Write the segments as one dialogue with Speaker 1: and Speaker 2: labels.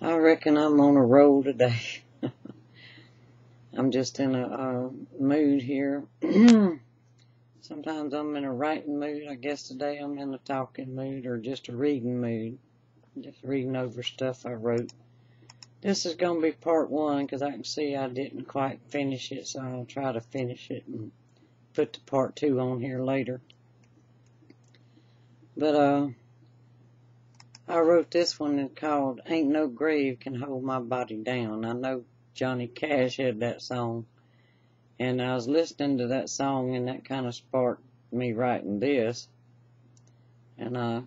Speaker 1: I reckon I'm on a roll today. I'm just in a mood here. Sometimes I'm in a writing mood. I guess today I'm in a talking mood or just a reading mood. Just reading over stuff I wrote. This is going to be part one because I can see I didn't quite finish it, so I'll try to finish it and put the part two on here later. But I wrote this one called Ain't No Grave Can Hold My Body Down. I know Johnny Cash had that song, and I was listening to that song, and that kind of sparked me writing this. And I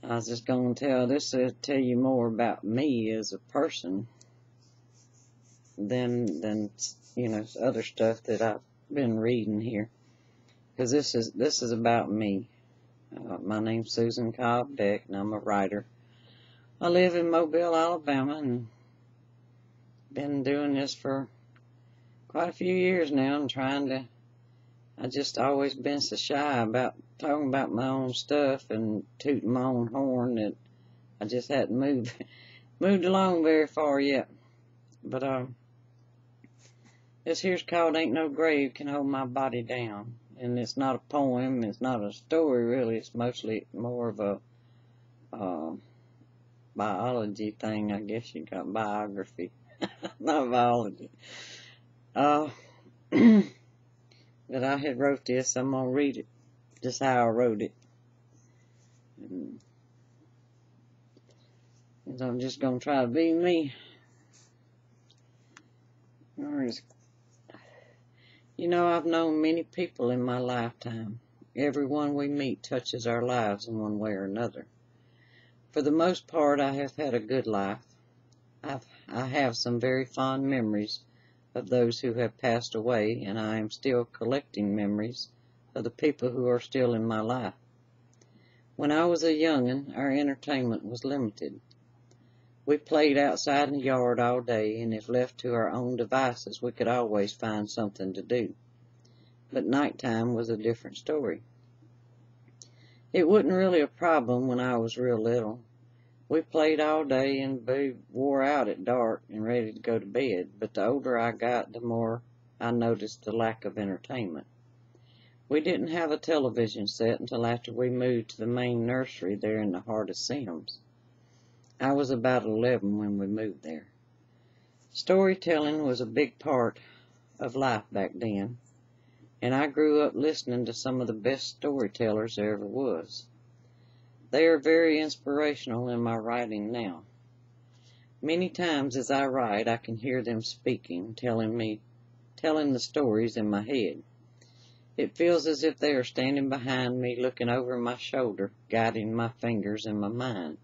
Speaker 1: was just going to tell you more about me as a person than other stuff that I've been reading here, because this is about me. My name's Susan Cobb Beck, and I'm a writer. I live in Mobile, Alabama, and been doing this for quite a few years now. I just always been so shy about talking about my own stuff and tooting my own horn that I just hadn't moved along very far yet. But this here's called Ain't No Grave Can Hold My Body Down. And it's not a poem, it's not a story really, it's mostly more of a biology thing, I guess you got biography. Not biology. But I had wrote this, I'm going to read it just how I wrote it. And I'm just going to try to be me. I've known many people in my lifetime. Everyone we meet touches our lives in one way or another. For the most part, I have had a good life. I have some very fond memories of those who have passed away, and I am still collecting memories of the people who are still in my life. When I was a young'un, our entertainment was limited. We played outside in the yard all day, and if left to our own devices, we could always find something to do. But nighttime was a different story. It wasn't really a problem when I was real little. We played all day and wore out at dark and ready to go to bed, but the older I got, the more I noticed the lack of entertainment. We didn't have a television set until after we moved to the main nursery there in the heart of Sims. I was about 11 when we moved there. Storytelling was a big part of life back then, and I grew up listening to some of the best storytellers there ever was. They are very inspirational in my writing now. Many times as I write, I can hear them speaking, telling the stories in my head. It feels as if they are standing behind me, looking over my shoulder, guiding my fingers and my mind.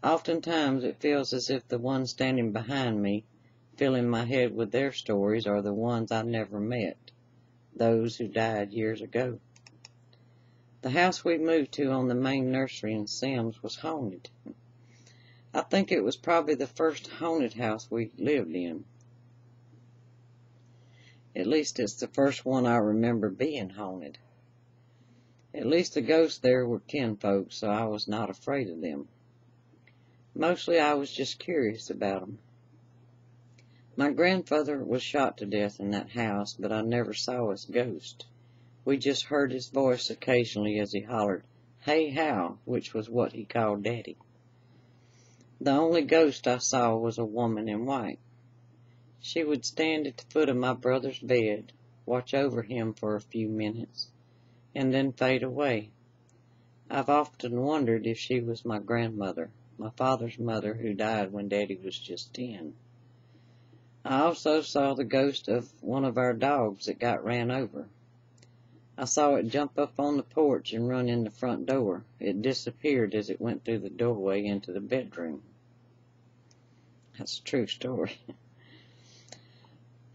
Speaker 1: Oftentimes it feels as if the ones standing behind me, filling my head with their stories, are the ones I never met, those who died years ago. The house we moved to on the main nursery in Sims was haunted. I think it was probably the first haunted house we lived in. At least it's the first one I remember being haunted. At least the ghosts there were kinfolk, so I was not afraid of them. Mostly I was just curious about them. My grandfather was shot to death in that house, but I never saw his ghost. We just heard his voice occasionally as he hollered, "Hey, Hal," which was what he called Daddy. The only ghost I saw was a woman in white. She would stand at the foot of my brother's bed, watch over him for a few minutes, and then fade away. I've often wondered if she was my grandmother, my father's mother, who died when Daddy was just 10. I also saw the ghost of one of our dogs that got ran over. I saw it jump up on the porch and run in the front door. It disappeared as it went through the doorway into the bedroom. That's a true story.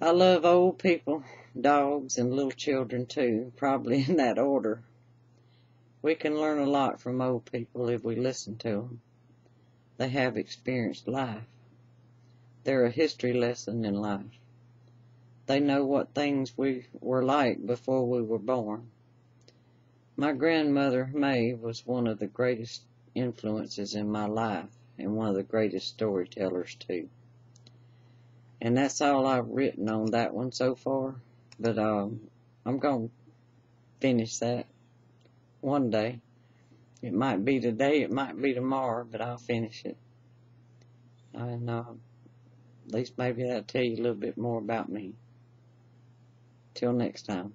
Speaker 1: I love old people, dogs, and little children too, probably in that order. We can learn a lot from old people if we listen to them. They have experienced life. They're a history lesson in life. They know what things we were like before we were born. My grandmother, May, was one of the greatest influences in my life and one of the greatest storytellers too. And that's all I've written on that one so far, but I'm going to finish that one day. It might be today, it might be tomorrow, but I'll finish it. And at least maybe that'll tell you a little bit more about me. Till next time.